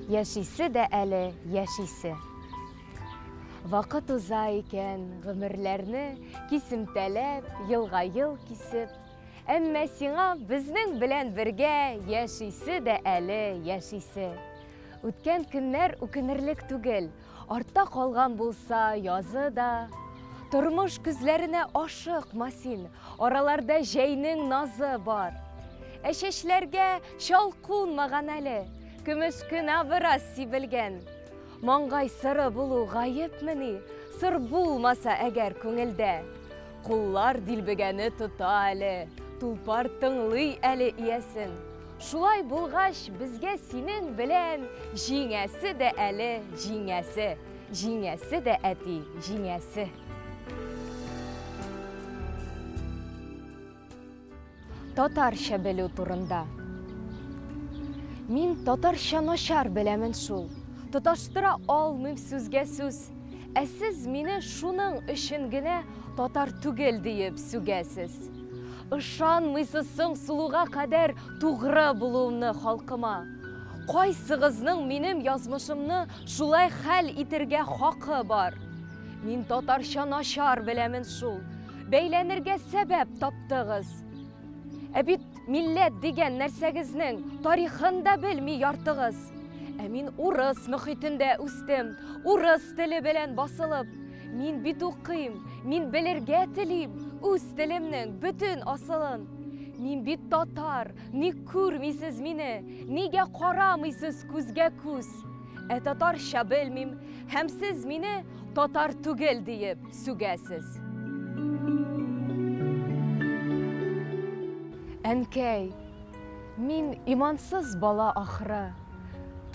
яшисе дә әле яшисе. Вакыт уза икән, гомерләрне кисемтәләп, елга-ел кисеп, әмма сиңа безнең белән бергә яшисе дә әле яшисе. Үткән көннәр үкенерлек түгел, артта калган булса язы да. Тормыш күзләренә ашыкма син, араларда җәйнең назы бар. Чәчләргә чалкунмаган әле, көмеш кенә бераз сибелгән. Маңгай сыры булу гаепмени, сыр булмаса әгәр күңелдә. Куллар дилбегәне тота әле, тулпар тыңлый әле иясен. Шулай булгач, безгә синең белән җиңәсе дә әле җиңәсе, җиңәсе дә әти җиңәсе. Татарча белү турында. Мин татарча начар беләмен шул. Тоташтыра алмыйм сүзгә сүз. Сез мине шуның өчен генә татар түгел диеп сүгәсез. Ышанмыйсыз соң сулуга кадәр тугры булуымны халкыма. Кайсыгызның минем язмышымны шулай хәл итәргә хакы бар? Мин татарча начар беләмен шул. Бәйләнергә сәбәп таптыгыз. Бит милләт дигән нәрсәгезнең тарихын да белми яртыгыз. Мин урыс мөхитендә үстем, урыс теле белән басылып. Мин бит укыйм, мин белергә телим, үз телемнең бөтен асылын. Мин бит татар, ни күрмисез мине, нигә карамыйсыз күзгә күз? Татарча белмим, һәм сез мине татар түгел диеп сүгәсез. Әнкәй, мин имансыз бала ахры.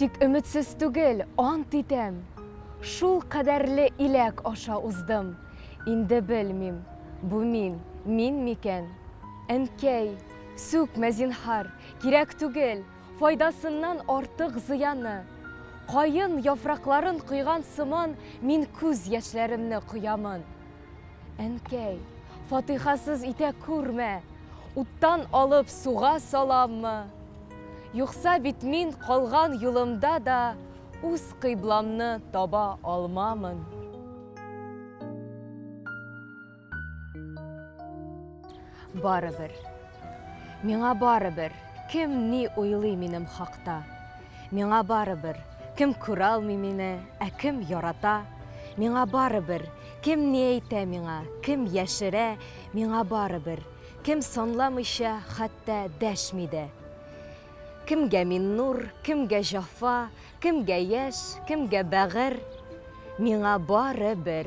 Тик өметсез түгел, ант итәм. Шул кадәрле иләк аша уздым. Инде белмим, бу мин микән? Әнкәй, сүкмә зинһар, кирәк түгел, файдасыннан артык зыяны. Кайын яфракларын куйган сыман мин күз яшьләремне куямын. Әнкәй, фатихасыз итә күрмә, уттан алып суга саламмы? Юкса бит мин калган юлымда да үз кыйбламны таба алмамын. Барыбер, миңа барыбер, кем ни уйлый минем хакта. Миңа барыбер, кем күрә алмый мине, кем ярата. Миңа барыбер, кем ни әйтә миңа, кем яшерә. Миңа барыбер, кем санламыйча хәтта дәшми дә. Кемгә мин нур, кемгә җафа, кемгә яшь, кемгә бәгыр. Миңа барыбер,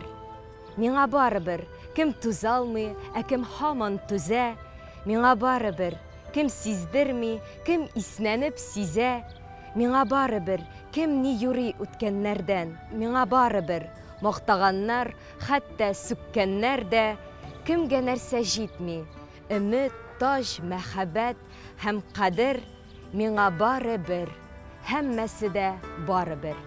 кем түзә алмый, кем һаман түзә. Миңа барыбер, кем сиздерми, кем иснәнеп сизә. Миңа барыбер, кем ни юрый үткәннәрдән. Миңа барыбер, мактаганнар, хәтта сүккәннәр дә. Кемгә нәрсә җитми, өмет, таж, мәхәббәт һәм кадер. Миңа барыбер, һәммәсе дә барыбер.